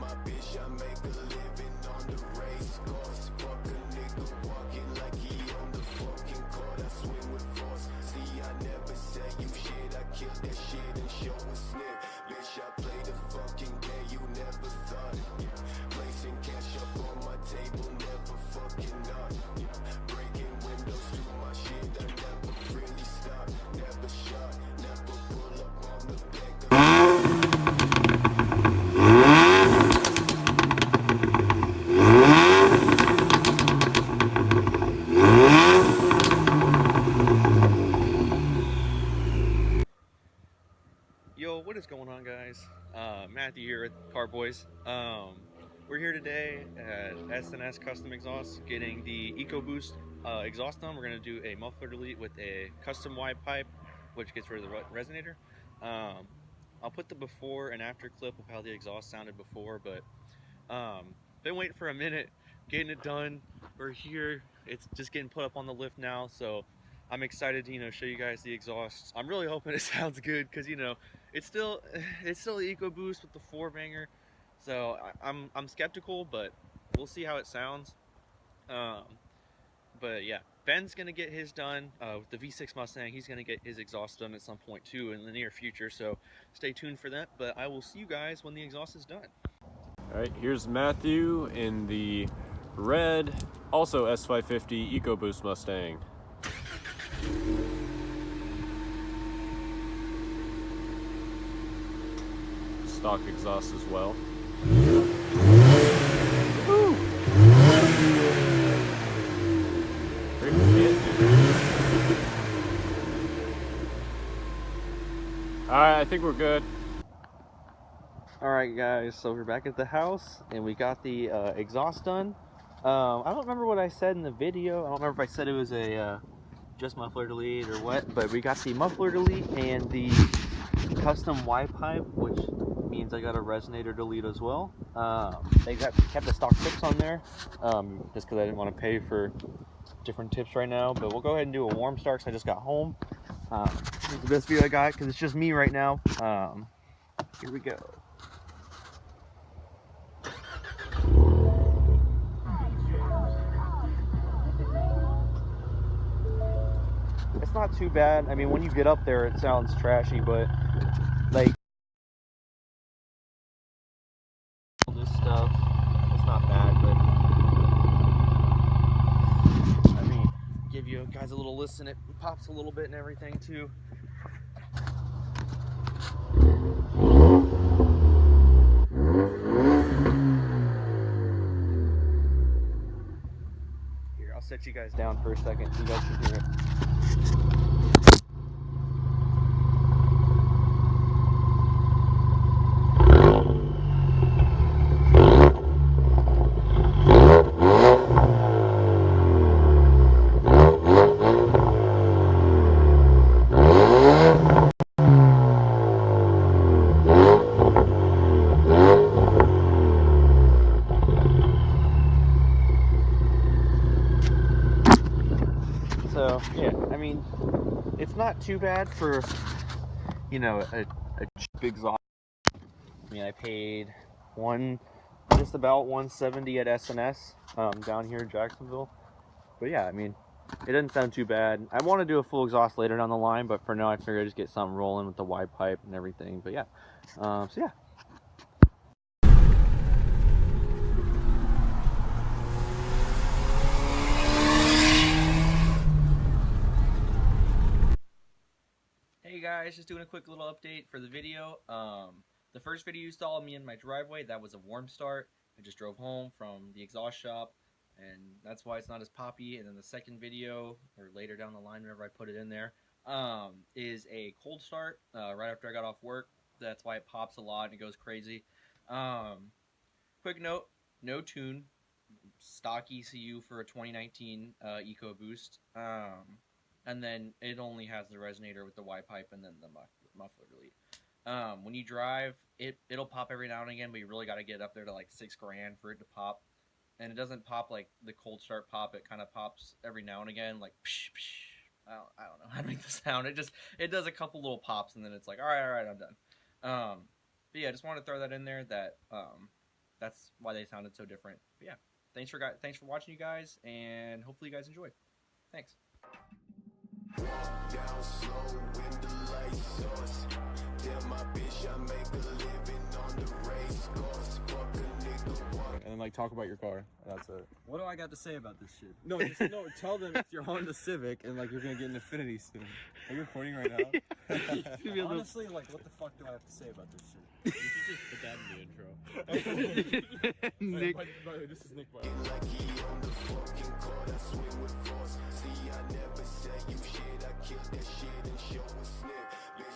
my bitch, I make a living on the race course. Fuck a nigga walking like he on the fucking court. I swing with force. See, I never say you shit. I kill that shit and show a snip. Bitch, I play the fucking game you never thought. Placing cash up on my table, never fucking not. Breaking windows to my shit, I never really stop. Never shot, never pull up on the back of Yo, what is going on, guys? Matthew here at Car Boys. We're here today at S&S Custom Exhaust getting the Ecoboost exhaust done. We're going to do a muffler delete with a custom wide pipe, which gets rid of the resonator. I'll put the before and after clip of how the exhaust sounded before, but been waiting for a minute, getting it done. We're here. It's just getting put up on the lift now, so I'm excited to show you guys the exhaust. I'm really hoping it sounds good because it's still the Ecoboost with the 4-banger, so I'm skeptical, but we'll see how it sounds. But yeah, Ben's gonna get his done with the V6 Mustang. He's gonna get his exhaust done at some point too in the near future, so stay tuned for that. But I will see you guys when the exhaust is done. All right, here's Matthew in the red, also S550 Ecoboost Mustang. Stock exhaust as well. Woo! Alright, I think we're good. Alright guys, so we're back at the house and we got the exhaust done. I don't remember what I said in the video. I don't remember if I said it was a just muffler delete or what, but we got the muffler delete and the custom Y pipe, which means I got a resonator delete as well. They kept the stock tips on there, just because I didn't want to pay for different tips right now. But we'll go ahead and do a warm start because I just got home. It's the best view I got because it's just me right now. Here we go. It's not too bad. I mean, when you get up there, it sounds trashy, but like all this stuff, it's not bad. But I mean, give you guys a little listen. It pops a little bit and everything too. Here, I'll set you guys down for a second so you guys can hear it. So yeah, I mean, it's not too bad for a cheap exhaust. I mean, I paid just about 170 at S&S down here in Jacksonville. But yeah, I mean, it doesn't sound too bad. I want to do a full exhaust later down the line, but for now I figured I'd just get something rolling with the wide pipe and everything. But yeah, so yeah. Hey guys, just doing a quick little update for the video. The first video you saw of me in my driveway, that was a warm start. I just drove home from the exhaust shop, and that's why it's not as poppy. And then the second video, or later down the line whenever I put it in there, is a cold start right after I got off work. That's why it pops a lot and it goes crazy. Quick note, no tune, stock ECU for a 2019 Ecoboost. And then it only has the resonator with the Y pipe and then the muffler delete. When you drive, it'll pop every now and again, but you really got to get up there to like $6 grand for it to pop. And it doesn't pop like the cold start pop. It kind of pops every now and again, like psh, psh. I don't know how to make the sound. It does a couple little pops and then it's like, all right, I'm done. But yeah, I just want to throw that in there that that's why they sounded so different. But yeah, thanks for watching, you guys, and hopefully you guys enjoyed. Thanks. Walk down slow in the light source. Tell my bitch I make a living on the race course. Fuck a nigga walk. And then like talk about your car. That's it. What do I got to say about this shit? No, no. Tell them it's your Honda Civic and like you're gonna get an Infinity soon. Are you recording right now? Honestly, like, what the fuck do I have to say about this shit? You should just put that in the intro. Nick. By the way, this is Nick. Like he on the fucking court, I swing with force. See, I never say you shit, I killed that shit and show us.